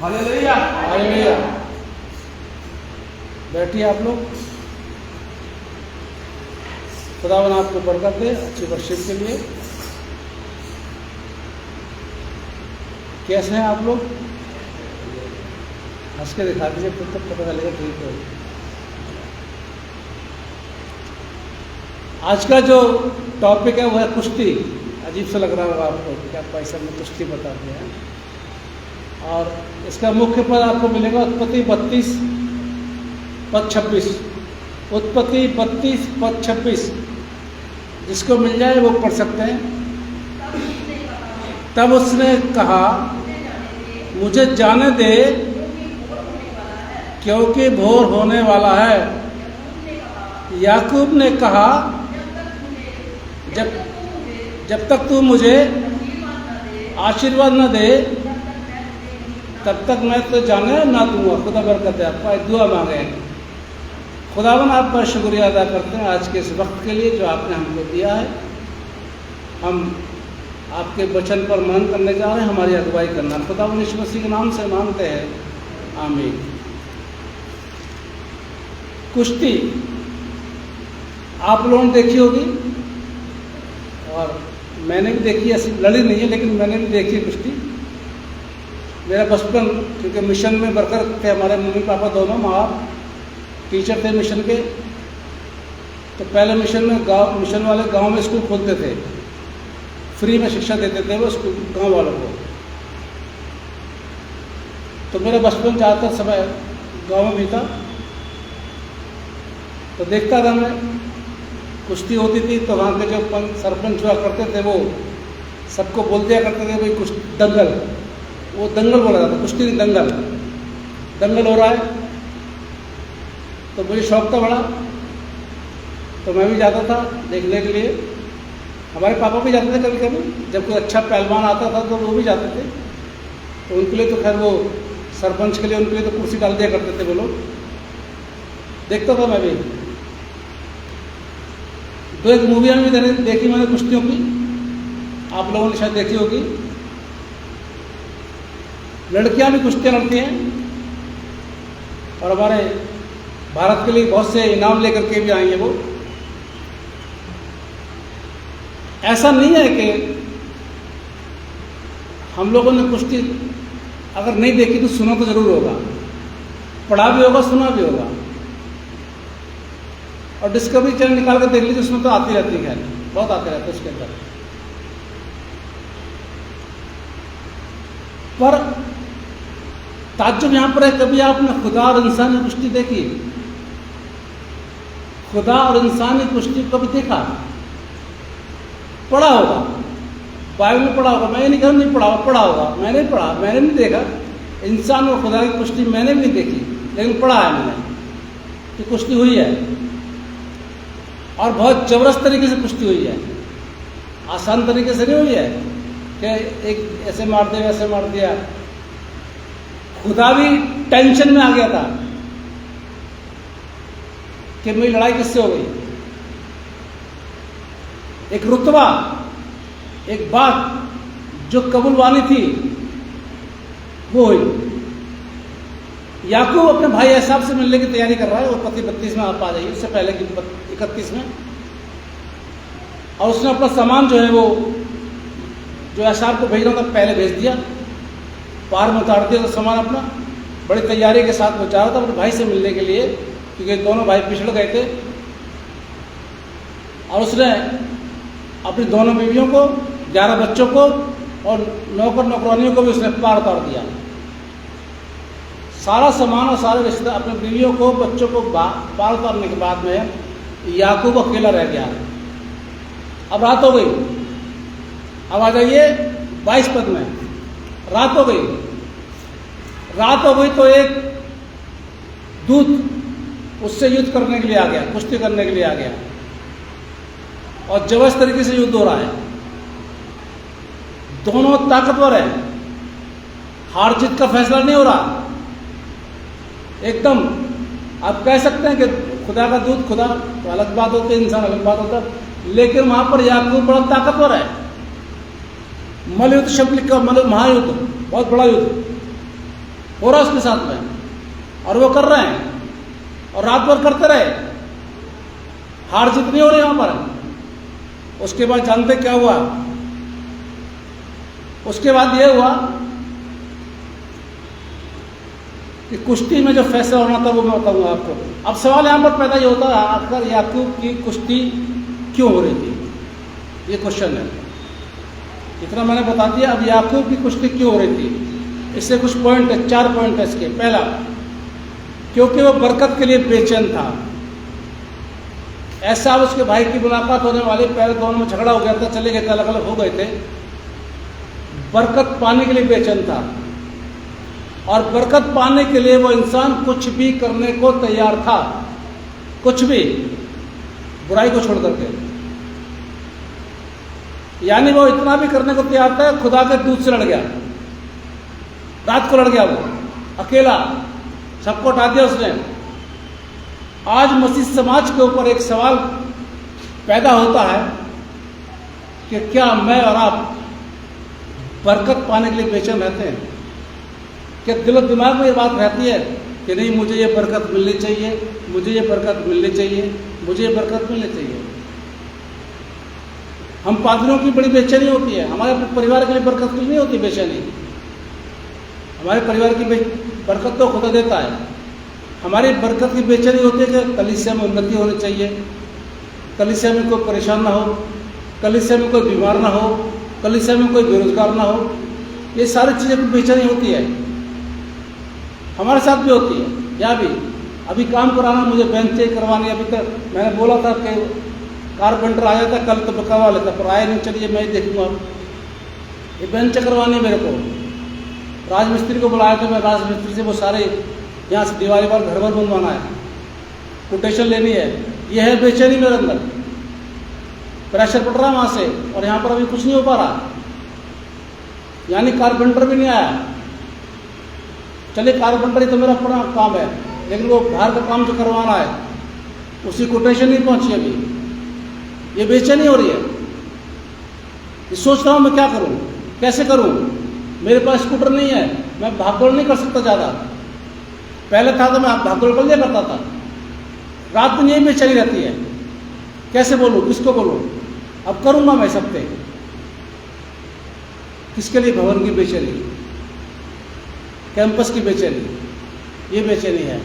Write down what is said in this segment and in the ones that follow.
Hallelujah hallelujah. बैठिए आप लोग। खुदावन आपको बरकत दे अच्छी वर्शिप के लिए। कैसे हैं आप लोग? हंस के दिखा दीजिए, फिर तक पता चलेगा ठीक है। आज का जो टॉपिक है वो है कुश्ती। अजीब सा लग रहा होगा आपको कि आप पैसा में कुश्ती बताते हैं। और इसका मुख्य पद आपको मिलेगा उत्पत्ति 32 पद 26। उत्पत्ति 32 पद 26 जिसको मिल जाए वो पढ़ सकते हैं। तब उसने कहा मुझे जाने दे क्योंकि भोर होने वाला है। याकूब ने कहा जब तक तू मुझे आशीर्वाद न दे तब तक मैं तो जाने ना दूंगा। खुदा बरकत है। आपको एक दुआ मांगे। खुदावन आपका शुक्रिया अदा करते हैं आज के इस वक्त के लिए जो आपने हमको दिया है। हम आपके वचन पर मनन करने जा रहे हैं, हमारी अगुवाई करना। खुदावन यीशु मसीह के नाम से मांगते हैं, आमीन। कुश्ती आप लोगों ने देखी होगी और मैंने भी देखी। ऐसी लड़ी नहीं है लेकिन मैंने भी देखी कुश्ती। मेरा बचपन, क्योंकि मिशन में वर्कर थे हमारे मम्मी पापा दोनों, माँ टीचर थे मिशन के। तो पहले मिशन वाले गांव में स्कूल खोलते थे, फ्री में शिक्षा देते थे वो स्कूल गांव वालों को। तो मेरा बचपन ज़्यादातर समय गांव में बीता। तो देखता था मैं, कुश्ती होती थी तो वहाँ के जो सरपंच हुआ करते थे वो सबको बोल दिया करते थे भाई कुश्ती दंगल। वो दंगल बोला जाता था, कुश्ती नहीं दंगल हो रहा है। तो मुझे शौक था बड़ा, तो मैं भी जाता था देखने के लिए। हमारे पापा भी जाते थे कभी कभी, जब कोई अच्छा पहलवान आता था तो वो भी जाते थे। तो उनके लिए तो खैर वो सरपंच के लिए उनके लिए तो कुर्सी डाल दिया करते थे वो लोग। देखता था मैं भी। दो एक मूवियाँ भी देखी मैंने कुश्तियों की, आप लोगों ने शायद देखी होगी। लड़कियां भी कुश्तियाँ लड़ती हैं और हमारे भारत के लिए बहुत से इनाम लेकर के भी आई हैं वो। ऐसा नहीं है कि हम लोगों ने कुश्ती अगर नहीं देखी तो सुना तो जरूर होगा, पढ़ा भी होगा, सुना भी होगा। और डिस्कवरी चैनल निकाल कर देख लीजिए, उसमें तो आती रहती है, बहुत आते रहते हैं उसके अंदर। पर ताज्जुब यहाँ पर है, कभी आपने खुदा और इंसान की कुश्ती देखी? खुदा और इंसान की कुश्ती कभी देखा? पढ़ा होगा, बाइबल में पढ़ा होगा। मैं ये नहीं कहूँ नहीं पढ़ा होगा। मैंने पढ़ा, मैंने नहीं देखा। इंसान और खुदा की कुश्ती मैंने भी नहीं देखी, लेकिन पढ़ा है मैंने कि कुश्ती हुई है और बहुत जबरदस्त तरीके से कुश्ती हुई है। आसान तरीके से नहीं हुई है कि एक ऐसे मार दिया वैसे मार दिया। खुदा भी टेंशन में आ गया था कि मेरी लड़ाई किससे हो गई। एक रुतबा, एक बात जो कबूलवानी थी वो हुई। याकूब अपने भाई एसाव से मिलने की तैयारी कर रहा है। उत्पत्ति 32 में आप आ जाइए, उससे पहले की 31 में। और उसने अपना सामान जो है वो जो एसाव को भेजना था पहले भेज दिया। पार में उतार दिया तो सामान अपना, बड़ी तैयारी के साथ वो चाह रहा था अपने भाई से मिलने के लिए, क्योंकि दोनों भाई पिछड़ गए थे। और उसने अपनी दोनों बीवियों को, 11 बच्चों को और नौकर नौकरानियों को भी उसने पार उतार दिया। सारा सामान और सारे रिश्तेदार, अपनी बीवियों को, बच्चों को पार उतारने के बाद में याकूब अकेला रह गया। अब रात हो गई। अब आ जाइए 22 पद में। रात हो गई। रात हो गई तो एक दूत उससे युद्ध करने के लिए आ गया, कुश्ती करने के लिए आ गया, और जबरदस्त तरीके से युद्ध हो रहा है। दोनों ताकतवर है, हार जीत का फैसला नहीं हो रहा एकदम। आप कह सकते हैं कि खुदा का दूत, खुदा तो अलग बात होती है, इंसान अलग बात होता है, लेकिन वहां पर याकूब बड़ा ताकतवर है। मलयुद्ध शब्द लिखा, महायुद्ध, बहुत बड़ा युद्ध हो रहा है उसके साथ में, और वो कर रहे हैं और रात भर करते रहे, हार जीत नहीं हो रही वहां पर। उसके बाद जानते क्या हुआ? उसके बाद यह हुआ कि कुश्ती में जो फैसला होना था वो मैं बताऊंगा आपको। अब सवाल यहां पर पैदा ये होता है, आखिर याकूब की कुश्ती क्यों हो रही थी? ये क्वेश्चन है। इतना मैंने बता दिया। अब याकूब की कुश्ती क्यों हो रही थी, इससे कुछ पॉइंट है, 4 पॉइंट है इसके। पहला, क्योंकि वो बरकत के लिए बेचैन था। ऐसा उसके भाई की मुलाकात होने वाली, पहले दोनों में झगड़ा हो गया था, चले गए थे, अलग अलग हो गए थे। बरकत पाने के लिए बेचैन था, और बरकत पाने के लिए वो इंसान कुछ भी करने को तैयार था, कुछ भी, बुराई को छोड़ करके। यानी वो इतना भी करने को तैयार था, खुदा के दूत से लड़ गया, रात को लड़ गया, वो अकेला, सबको हटा दिया उसने। आज मसीह समाज के ऊपर एक सवाल पैदा होता है कि क्या मैं और आप बरकत पाने के लिए बेचैन रहते हैं? क्या दिलो दिमाग में ये बात रहती है कि नहीं, मुझे ये बरकत मिलनी चाहिए, मुझे ये बरकत मिलनी चाहिए, मुझे ये बरकत मिलनी चाहिए? हम पादरियों की बड़ी बेचैनी होती है, हमारे परिवार के लिए बरकत की नहीं होती बेचैनी। हमारे परिवार की बरकत तो खुदा देता है, हमारी बरकत की बेचैनी होती है कि कलीसिया में उन्नति होनी चाहिए, कलीसिया में कोई परेशान ना हो, कलीसिया में कोई बीमार ना हो, कलीसिया में कोई बेरोजगार ना हो। ये सारी चीज़ें की बेचैनी होती है, हमारे साथ भी होती है। यहाँ भी अभी काम कराना, मुझे बेंच चेक करवानी, अभी तक मैंने बोला था कि कारपेंटर आया था कल तो करवा लेता, पर आए नहीं। चलिए मैं ही देखूँगा, ये बेंच करवानी है मेरे को। राजमिस्त्री को बुलाया था, मैं राजमिस्त्री से वो सारे यहाँ से दीवार घर भर बनवाना है, कोटेशन लेनी है। यह है बेचैनी मेरे अंदर, प्रेशर पड़ रहा है वहाँ से, और यहाँ पर अभी कुछ नहीं हो पा रहा। यानी कारपेंटर भी नहीं आया। चलिए कारपेंटर ही तो मेरा अपना काम है, लेकिन वो बाहर का काम जो करवाना है उसकी कोटेशन नहीं पहुँची अभी। ये बेचैनी हो रही है। ये सोच रहा हूँ मैं क्या करूँ, कैसे करूँ। मेरे पास स्कूटर नहीं है, मैं भागदौड़ नहीं कर सकता ज़्यादा। पहले था तो मैं भागदौड़ कर लिया करता था। रात दिन यही बेचैनी रहती है, कैसे बोलूँ, किसको बोलूँ। अब करूँगा मैं सब पे। किसके लिए? भवन की बेचैनी, कैंपस की बेचैनी, ये बेचैनी है।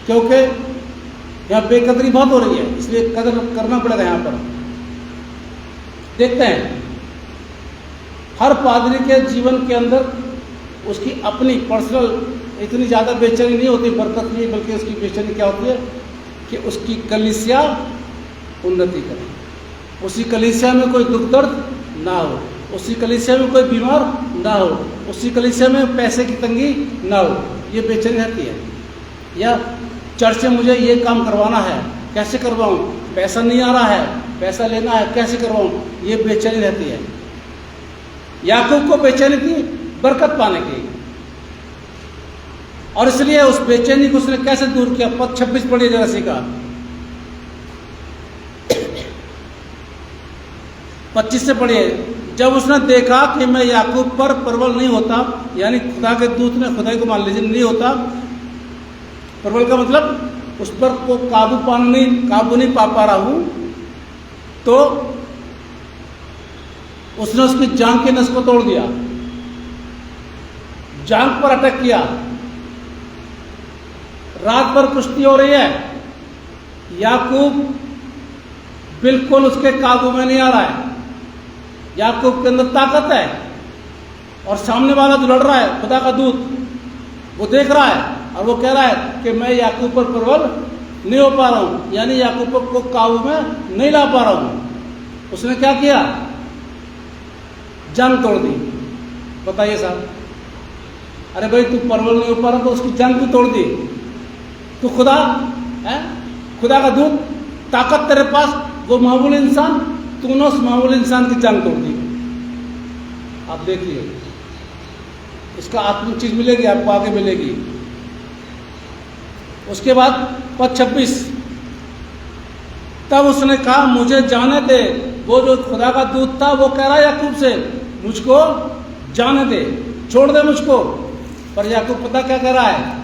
क्योंकि यहाँ बेकदरी बहुत हो रही है, इसलिए कदर करना पड़ेगा यहाँ पर। देखते हैं, हर पादरी के जीवन के अंदर उसकी अपनी पर्सनल इतनी ज़्यादा बेचैनी नहीं होती बरकत नहीं, बल्कि उसकी बेचैनी क्या होती है कि उसकी कलीसिया उन्नति करे, उसी कलीसिया में कोई दुख दर्द ना हो, उसी कलीसिया में कोई बीमार ना हो, उसी कलीसिया में पैसे की तंगी ना हो। ये बेचैनी रहती है। या चर्च से मुझे ये काम करवाना है, कैसे करवाऊँ, पैसा नहीं आ रहा है, पैसा लेना है, कैसे करवाऊँ, ये बेचैनी रहती है। याकूब को बेचैनी थी बरकत पाने की, और इसलिए उस बेचैनी को उसने कैसे दूर किया? पद 26 पढ़िए जरा सी का, 25 से पढ़िए। जब उसने देखा कि मैं याकूब पर प्रबल नहीं होता, यानी खुदा के दूत ने, खुदा को मान लीजिए, नहीं होता। प्रबल का मतलब उस पर को काबू नहीं पा रहा हूं, तो उसने उसकी जान के नस को तोड़ दिया। जांघ पर अटैक किया। रात भर कुश्ती हो रही है, याकूब बिल्कुल उसके काबू में नहीं आ रहा है। याकूब के अंदर ताकत है और सामने वाला जो लड़ रहा है खुदा का दूत, वो देख रहा है और वो कह रहा है कि मैं याकूब पर प्रबल नहीं हो पा रहा हूं, यानी याकूब को काबू में नहीं ला पा रहा हूं। उसने क्या किया? जांघ तोड़ दी। बताइए साहब, अरे भाई तू प्रबल नहीं हो पा रहा तो उसकी जांघ भी तोड़ दी। तो खुदा है, खुदा का दूत, ताकत तेरे पास, वो मामूली इंसान, तूने उस मामूली इंसान की जांघ तोड़ दी। आप देखिए, इसका आत्मिक चीज मिलेगी आपको, आगे मिलेगी। उसके बाद पद 26, तब उसने कहा मुझे जाने दे। वो जो खुदा का दूत था वो कह रहा है याकूब से, मुझको जाने दे, छोड़ दे मुझको। पर याकूब पता क्या कह रहा है?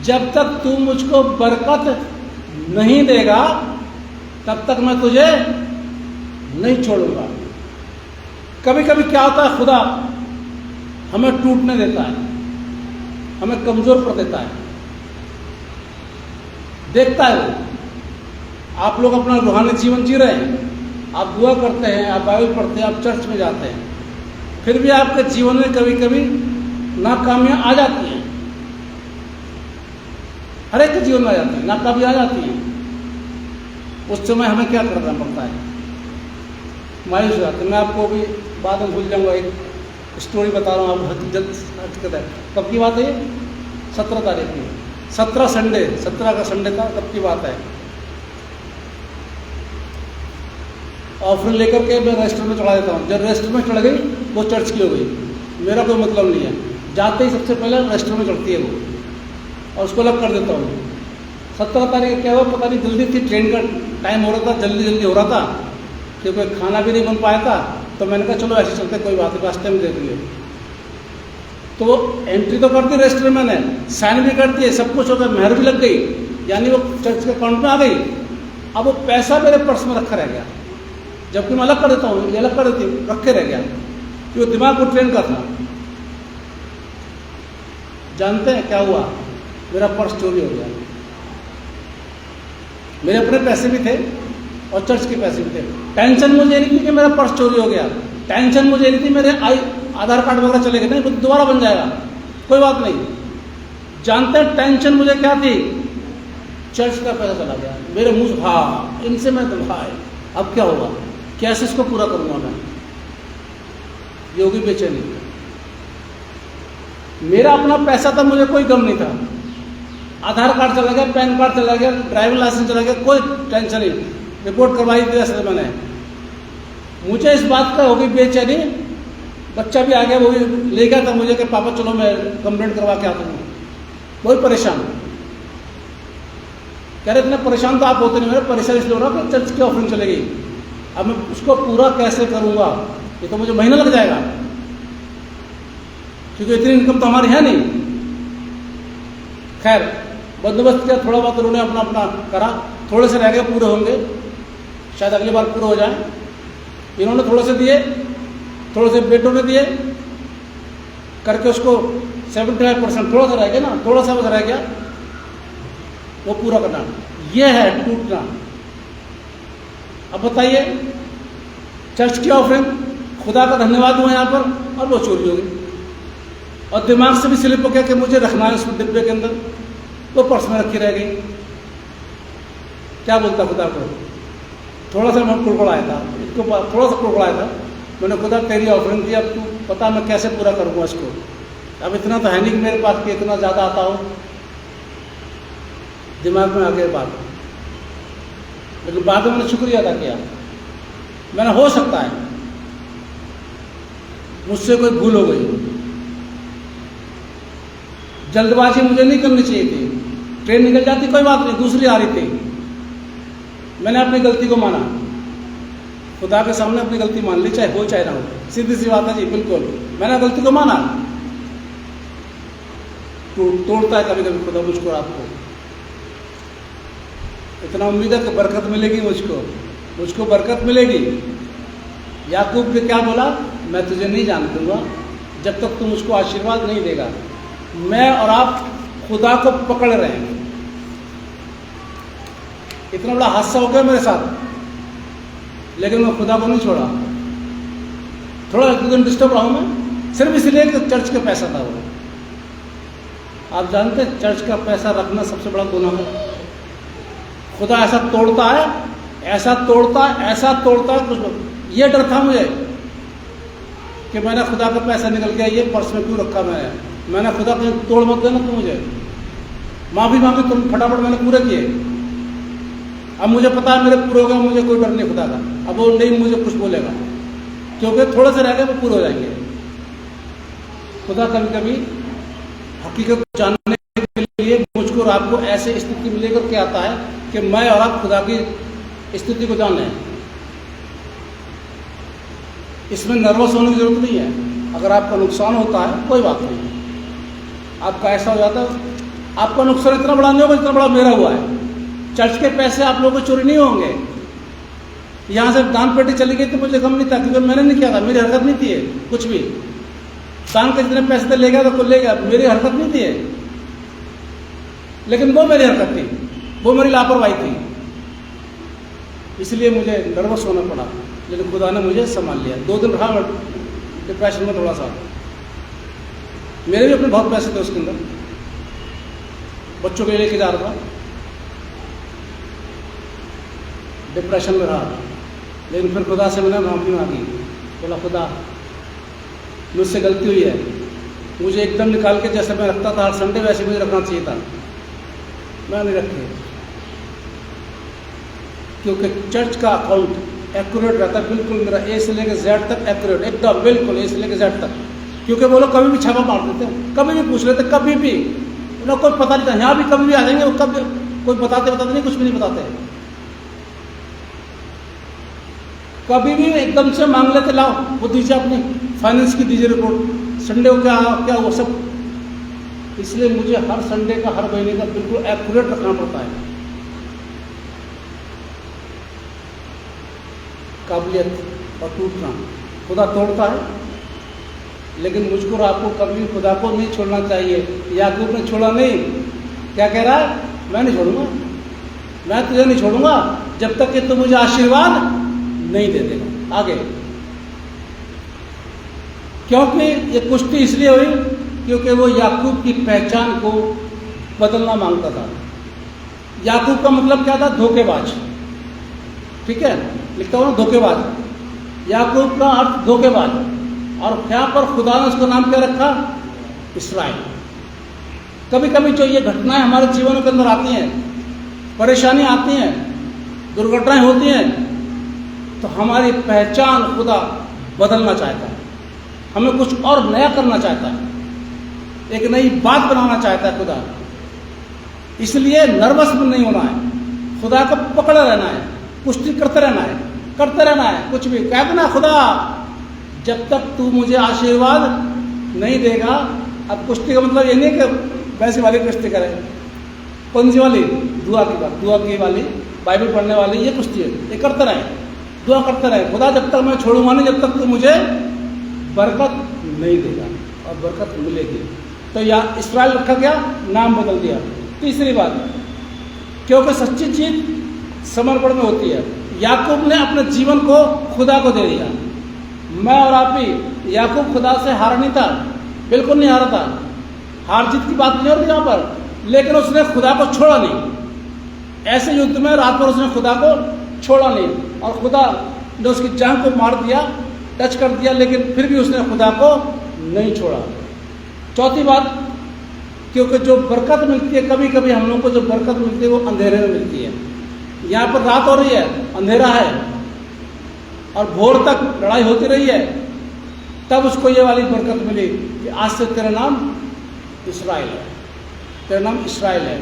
जब तक तू मुझको बरकत नहीं देगा तब तक मैं तुझे नहीं छोड़ूंगा। कभी कभी क्या होता है, खुदा हमें टूटने देता है, हमें कमजोर कर देता है, देखता है वो। आप लोग अपना रूहानी जीवन जी रहे हैं, आप दुआ करते हैं, आप बाइबल पढ़ते हैं, आप चर्च में जाते हैं, फिर भी आपके जीवन में कभी कभी नाकामियां आ जाती हैं। हर एक के जीवन में आ जाती है, नाकामी आ जाती है। उस समय हमें क्या करना पड़ता है? मायूस हो जाते हैं। मैं आपको भी बाद में भूल जाऊंगा, एक स्टोरी बता रहा हूँ, आप जल्द है। कब की बात है ये? 17 तारीख की, 17 का संडे था, तब की बात है। ऑफरिंग लेकर के मैं रेस्टोरेंट में चढ़ा देता हूँ। जब रेस्टोरेंट में चढ़ गई वो चर्च की हो गई, मेरा कोई मतलब नहीं है। जाते ही सबसे पहले रेस्टोरेंट में चढ़ती है वो, और उसको अलग कर देता हूँ। 17 तारीख क्या हुआ पता नहीं, जल्दी थी, ट्रेन का टाइम हो रहा था, जल्दी हो रहा था, क्योंकि खाना भी नहीं बन पाया था। तो मैंने कहा चलो ऐसे चलते, कोई बात नहीं, रास्ते में दे देंगे। तो एंट्री तो कर दी रेस्टोरेंट, मैंने साइन भी कर दिए, सब कुछ हो गया, मेहर भी लग गई, यानी वो चर्च के अकाउंट में आ गई। अब वो पैसा मेरे पर्स में रखा रह गया, जबकि मैं अलग कर देता हूँ, ये अलग कर देती हूँ, रखे रह गया, क्योंकि दिमाग वो ट्रेन का था। जानते हैं क्या हुआ? मेरा पर्स चोरी हो गया। मेरे अपने पैसे भी थे और चर्च के पैसे भी थे। टेंशन मुझे नहीं थी कि मेरा पर्स चोरी हो गया, टेंशन मुझे नहीं थी मेरे आधार कार्ड वगैरह चले गए, नहीं वो दोबारा बन जाएगा, कोई बात नहीं। जानते हैं टेंशन मुझे क्या थी? चर्च का पैसा चला गया मेरे मुंह से। हाँ, इनसे मैं तो भाई अब क्या होगा, कैसे इसको पूरा करूंगा मैं? ये होगी बेचैनी। मेरा अपना पैसा था, मुझे कोई गम नहीं था। आधार कार्ड चला गया, पैन कार्ड चला गया, ड्राइविंग लाइसेंस चला गया, कोई टेंशन नहीं। रिपोर्ट करवाई थी ऐसे मैंने। मुझे इस बात का होगी बेचैनी। बच्चा भी आ गया, वो भी ले गया था मुझे कि पापा चलो मैं कंप्लेंट करवा के आता हूँ। बहुत परेशान, कह रहे इतने परेशान तो आप होते नहीं। मेरे परेशान इसलिए हो रहा कि चर्च की ऑफरिंग चलेगी, अब मैं उसको पूरा कैसे करूँगा? ये तो मुझे महीना लग जाएगा, क्योंकि इतनी इनकम तो हमारी है नहीं। खैर बंदोबस्त किया, थोड़ा बहुत उन्होंने अपना अपना करा, थोड़े से रह गए, पूरे होंगे, शायद अगली बार पूरे हो जाए। इन्होंने थोड़े से दिए, थोड़े से बेटों ने दिए, करके उसको 75% थोड़ा सा रह गया ना, थोड़ा सा रह गया, वो पूरा करना। यह है टूटना। अब बताइए, चर्च की ऑफरिंग, खुदा का धन्यवाद हुआ यहाँ पर, और वो चोरी हो गई। और दिमाग से भी स्लिप हो गया कि मुझे रखना है उस डिब्बे के अंदर, वो पर्स में रखी रह गई। क्या बोलता खुदा को? थोड़ा सा मैं कुड़कुड़ाया था, इसको थोड़ा सा कुड़कुड़ाया था मैंने, खुदा तेरी ऑफरिंग थी, अब तू पता मैं कैसे पूरा करूँगा इसको। अब इतना तो है नहीं कि मेरे पास कि इतना ज़्यादा आता हो। दिमाग में आ गई बात, लेकिन बाद में मैंने शुक्रिया अदा किया। मैंने, हो सकता है मुझसे कोई भूल हो गई, जल्दबाजी मुझे नहीं करनी चाहिए थी। ट्रेन निकल जाती कोई बात नहीं, दूसरी आ रही थी। मैंने अपनी गलती को माना, खुदा के सामने अपनी गलती मान ली, चाहे हो चाहे ना हो, सीधी सी बात है जी, बिल्कुल। मैंने गलती को माना। तोड़ता है कभी कभी खुदा मुझको, आपको इतना उम्मीद है कि बरकत मिलेगी, मुझको बरकत मिलेगी। याकूब ने क्या बोला? मैं तुझे नहीं जान दूंगा, जब तक तू मुझको आशीर्वाद नहीं देगा। मैं और आप खुदा को पकड़ रहे हैं। इतना बड़ा हादसा हो गया मेरे साथ, लेकिन मैं खुदा को नहीं छोड़ा। थोड़ा एक दिन डिस्टर्ब रहा हूं मैं, सिर्फ इसलिए कि चर्च का पैसा था वो। आप जानते हैं चर्च का पैसा रखना सबसे बड़ा गुनाह है। खुदा ऐसा तोड़ता है, ऐसा तोड़ता है, ऐसा तोड़ता है। कुछ ये डर था मुझे कि मैंने खुदा का पैसा निकल गया, ये पर्स में क्यों रखा मैंने खुदा को तोड़ मत देना तुम मुझे। माफ़ी मांगी तुम, फटाफट मैंने पूरे किए। अब मुझे पता है मेरे पूरे हो गए, मुझे कोई डर नहीं खुदा का। अब वो नहीं मुझे कुछ बोलेगा, क्योंकि थोड़े से रह गए वो पूरे हो जाएंगे। खुदा कभी कभी हकीकत जानने के लिए मुझको और आपको ऐसे स्थिति में लेकर के आता है कि मैं और आप खुदा की स्थिति को जान लें। इसमें नर्वस होने की जरूरत नहीं है। अगर आपका नुकसान होता है कोई बात नहीं, आपका ऐसा हो जाता है, आपका नुकसान इतना बड़ा नहीं होगा जितना बड़ा मेरा हुआ है। चर्च के पैसे आप लोगों को चोरी नहीं होंगे। यहाँ से दान पेटी चली गई तो मुझे गम नहीं था, क्योंकि मैंने नहीं किया था, मेरी हरकत नहीं थी कुछ भी। दान के जितने पैसे ले गया तो ले गया, मेरी हरकत नहीं थी। लेकिन वो मेरी हरकत थी, वो मेरी लापरवाही थी, इसलिए मुझे नर्वस होना पड़ा। लेकिन खुदा ने मुझे संभाल लिया। 2 दिन रहा मैं डिप्रेशन में थोड़ा सा। मेरे भी अपने बहुत पैसे थे उसके अंदर, बच्चों के लिए लेके जा रहा था, डिप्रेशन में रहा। लेकिन फिर खुदा से मैंने माफ़ी मांगी, बोला खुदा मुझसे गलती हुई है, मुझे एकदम निकाल के जैसे मैं रखता था हर संडे वैसे मुझे रखना चाहिए था, मैं नहीं रखे। क्योंकि चर्च का अकाउंट एक्यूरेट रहता है, बिल्कुल मेरा ए से लेकर जेड तक एक्यूरेट, एकदम बिल्कुल ए से लेकर जेड तक। क्योंकि वो लोग कभी भी छापा मार देते हैं, कभी भी पूछ लेते, कभी भी उन्हें कोई पता नहीं था। यहाँ भी कभी भी आ जाएंगे, वो कभी कोई बताते नहीं, कुछ भी नहीं बताते। कभी भी एकदम से मांग लेते, लाओ वो दीजिए, अपनी फाइनेंस की दीजिए रिपोर्ट, संडे को क्या वो सब। इसलिए मुझे हर संडे का, हर महीने का बिल्कुल एक्यूरेट रखना पड़ता है। काबिलियत और टूटना, खुदा तोड़ता है, लेकिन मुझको और आपको कभी खुदा को नहीं छोड़ना चाहिए। याकूब ने छोड़ा नहीं, क्या कह रहा है, मैं नहीं छोड़ूंगा, मैं तुझे नहीं छोड़ूंगा जब तक कि तू मुझे आशीर्वाद नहीं दे देगा। आगे क्योंकि ये कुश्ती इसलिए हुई क्योंकि वो याकूब की पहचान को बदलना मांगता था। याकूब का मतलब क्या था, धोखेबाज। ठीक है, लिखता हूं ना, धोखेबाज। याकूब का अर्थ धोखेबाज, और यहाँ पर खुदा ने उसका नाम क्या रखा, इस्राएल। कभी कभी जो ये घटनाएं हमारे जीवनों के अंदर आती हैं, परेशानी आती हैं, दुर्घटनाएं होती हैं, तो हमारी पहचान खुदा बदलना चाहता है, हमें कुछ और नया करना चाहता है, एक नई बात बनाना चाहता है खुदा। इसलिए नर्वस नहीं होना है, खुदा को पकड़े रहना है, कुश्ती करते रहना है, कुछ भी कह देना, खुदा जब तक तू मुझे आशीर्वाद नहीं देगा। अब कुश्ती का मतलब ये नहीं कि वैसी वाली कुश्ती करे, कौन सी वाली, दुआ की वाली, बाइबल पढ़ने वाली, ये कुश्ती है, ये करते रहे, दुआ करते रहे, खुदा जब तक मैं छोड़ूंगा नहीं, जब तक तू मुझे बरकत नहीं देगा, और बरकत मिलेगी। तो या इस्राएल रखा गया, नाम बदल दिया। तीसरी बात, क्योंकि सच्ची चीज समर्पण में होती है। याकूब ने अपने जीवन को खुदा को दे दिया। मैं और आप भी, याकूब खुदा से हारा नहीं था, बिल्कुल नहीं हारा था, हार जीत की बात नहीं हो रही यहाँ पर, लेकिन उसने खुदा को छोड़ा नहीं। ऐसे युद्ध में रात भर उसने खुदा को छोड़ा नहीं, और खुदा ने उसकी जान को मार दिया, टच कर दिया, लेकिन फिर भी उसने खुदा को नहीं छोड़ा। चौथी बात, क्योंकि जो बरकत मिलती है, कभी कभी हम लोग को जो बरकत मिलती है वो अंधेरे में मिलती है। यहाँ पर रात हो रही है, अंधेरा है, और भोर तक लड़ाई होती रही है, तब उसको ये वाली बरकत मिली कि आज से तेरा नाम इस्राएल है, तेरा नाम इस्राएल है।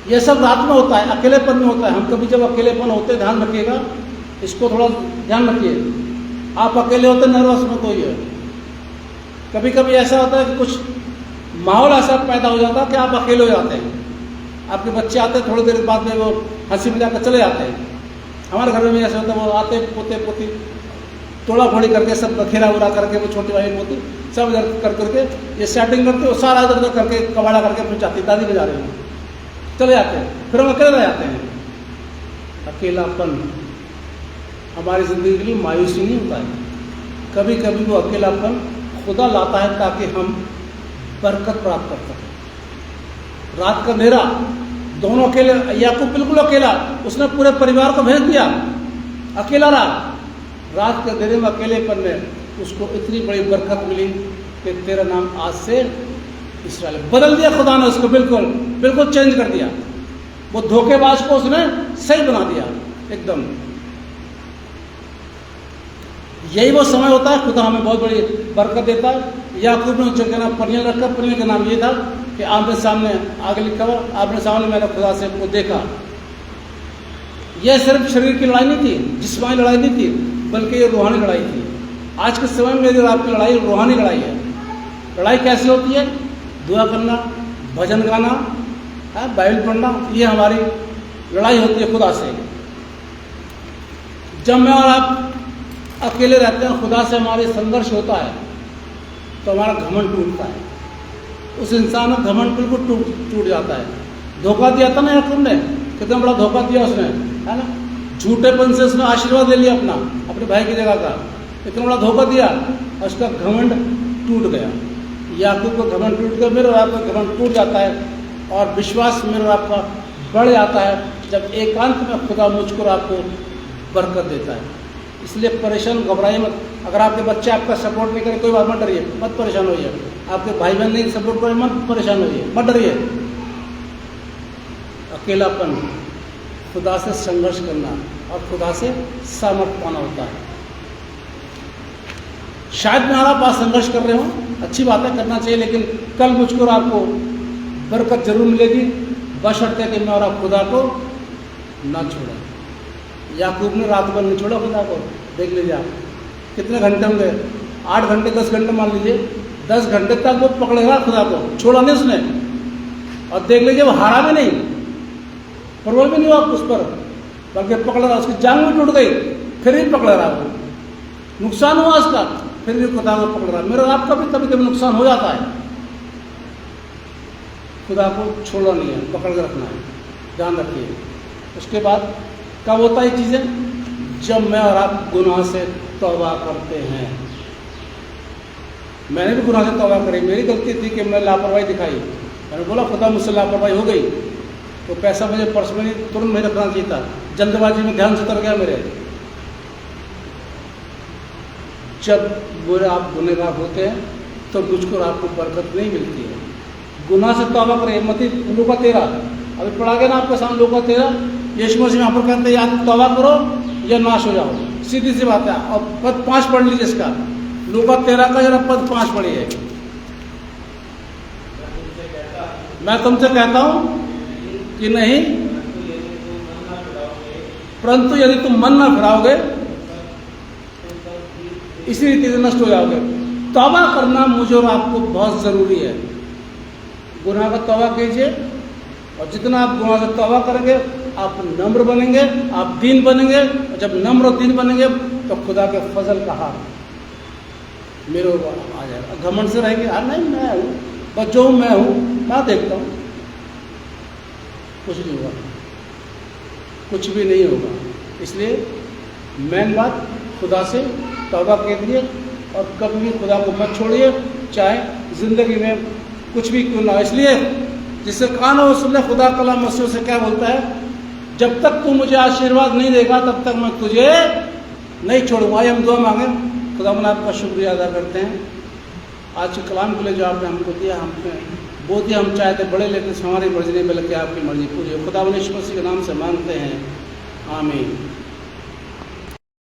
यह सब रात में होता है, अकेलेपन में होता है। हम कभी जब अकेलेपन होते, ध्यान रखिएगा, इसको थोड़ा ध्यान रखिए। आप अकेले होते, नर्वस मत होइए। कभी कभी ऐसा होता है कि कुछ माहौल ऐसा पैदा हो जाता है कि आप अकेले हो जाते हैं। आपके बच्चे आते हैं, थोड़ी देर बाद में वो हंसी मजाक कर चले जाते हैं। हमारे घर में ऐसा होता है, वो आते पोते पोती तोड़ा फोड़ी करके सब बखेरा उड़ा करके वो छोटी वाली मोती सब इधर कर करके ये सेटिंग करते वो सारा इधर उधर करके कबाड़ा करके फिर जाती दादी बजा रहे हैं, चले जाते हैं, फिर हम अकेले रह जाते हैं। अकेलापन हमारी ज़िंदगी के लिए मायूसी नहीं होता है, कभी कभी वो अकेलापन खुदा लाता है ताकि हम बरकत प्राप्त कर सकें। रात का अंधेरा, दोनों अकेले, याकूब बिल्कुल अकेला, उसने पूरे परिवार को भेज दिया, अकेला रहा। रात के अंधेरे में अकेलेपन में उसको इतनी बड़ी बरकत मिली कि तेरा नाम आज से इस्राएल, बदल दिया खुदा ने उसको, बिल्कुल बिल्कुल चेंज कर दिया। वो धोखेबाज को उसने सही बना दिया एकदम। यही वो समय होता है, खुदा हमें बहुत बड़ी बरकत देता है। याकूब ने उसका नाम पनियल रखा, पनियल का नाम ये था कि आमने सामने, आगे लिखा हुआ आमने सामने मैंने खुदा से को देखा। यह सिर्फ शरीर की लड़ाई नहीं थी, जिस्मानी लड़ाई नहीं थी, बल्कि ये रूहानी लड़ाई थी। आज के समय में मेरी और आपकी लड़ाई रूहानी लड़ाई है। लड़ाई कैसे होती है? दुआ करना, भजन गाना, बाइबल पढ़ना, ये हमारी लड़ाई होती है खुदा से। जब मैं और आप अकेले रहते हैं, खुदा से हमारे संघर्ष होता है तो हमारा घमंड टूटता है। उस इंसान का घमंड बिल्कुल टूट जाता है। धोखा दिया था ना याकूब ने, कितना बड़ा धोखा दिया उसने, है ना। झूठेपन से उसने आशीर्वाद ले लिया अपने भाई की जगह का, इतना बड़ा धोखा दिया और उसका घमंड टूट गया। याकूब का घमंड टूट गया, मेरे और आपका घमंड टूट जाता है और विश्वास मेरे और आपका बढ़ जाता है जब एकांत में खुदा मुझको और आपको बरकत देता है। इसलिए परेशान घबराइए मत। अगर आपके बच्चे आपका सपोर्ट नहीं करें, कोई बात मत डरिए, मत परेशान होइए। आपके भाई बहन नहीं सपोर्ट करें, मत परेशान होइए, मत डरिए। अकेलापन, खुदा से संघर्ष करना और खुदा से सामर्थ पाना होता है। शायद मैं और आप आज संघर्ष कर रहे हो, अच्छी बात है, करना चाहिए, लेकिन कल मुझको और आपको बरकत जरूर मिलेगी, बशर्ते कि मैं और आप खुदा को ना छोड़ें। याकूब ने रात भर नहीं छोड़ा खुदा को। देख लीजिए आप कितने घंटे होंगे, 8 घंटे 10 घंटे मान लीजिए, 10 घंटे तक वो पकड़े रहा खुदा को, छोड़ा नहीं उसने। और देख लीजिए वो हारा भी नहीं, प्रबल भी नहीं हुआ उस पर, बल्कि पकड़ रहा, उसकी जांग भी टूट गई, फिर भी पकड़ रहा वो। नुकसान हुआ उसका, फिर भी खुदा को पकड़ रहा। मेरा आपका भी कभी कभी नुकसान हो जाता है, खुदा को छोड़ना नहीं है, पकड़ कर रखना है, ध्यान रखिए। उसके बाद कब होता है चीज़ें? जब मैं और आप गुनाह से तौबा करते हैं। मैंने भी गुनाह से तौबा करी, मेरी गलती थी कि मैं लापरवाही दिखाई। मैंने बोला खुदा मुझसे लापरवाही हो गई, तो पैसा मुझे पर्स में नहीं, तुरंत नहीं रखना चाहिए था, जल्दबाजी में ध्यान से उतर गया मेरे। जब बुरे आप गुनहगार होते हैं तो मुझको और आपको बरकत नहीं मिलती है। गुनाह से तौबा करें, मती लूका 13 अभी पढ़ा गया ना आपके सामने, लूका 13 यीशु मसीह यहाँ पर कहते हैं या तो तौबा करो या नाश हो जाओ, सीधी सी बात है। और पद 5 पढ़ लीजिए इसका, लूका 13 का जरा पद 5 पढ़िए। मैं तुमसे कहता हूँ कि नहीं, परंतु यदि तुम मन ना फिराओगे इसी रीति से नष्ट हो जाओगे। तौबा करना मुझे और आपको बहुत ज़रूरी है। गुनाह का तौबा कीजिए, और जितना आप गुनाह से तौबा करेंगे आप नम्र बनेंगे, आप दीन बनेंगे, और जब नम्र और दीन बनेंगे तो खुदा के फजल का हाथ मेरे ऊपर आ जाएगा। घमंड से रहेंगे, हाँ नहीं मैं हूँ, बस जो मैं हूँ मैं देखता हूँ, कुछ नहीं होगा, कुछ भी नहीं होगा। इसलिए मेन बात, खुदा से तौबा कीजिए और कभी भी खुदा को मत छोड़िए, चाहे ज़िंदगी में कुछ भी क्यों ना। इसलिए जिससे कान हो सुन ले, खुदा कलाम मसीह से क्या बोलता है, जब तक तू मुझे आशीर्वाद नहीं देगा तब तक मैं तुझे नहीं छोड़ूंगा। आइए हम दुआ मांगे। खुदा मन आपका शुक्रिया अदा करते हैं आज के कलाम के लिए जो आपने हमको दिया। हमने बहुत ही हम चाहते बड़े, लेकिन हमारी मर्जी नहीं बल्कि आपकी मर्जी पूरी हो। खुदा यीशु मसीह के नाम से मांगते हैं, आमीन।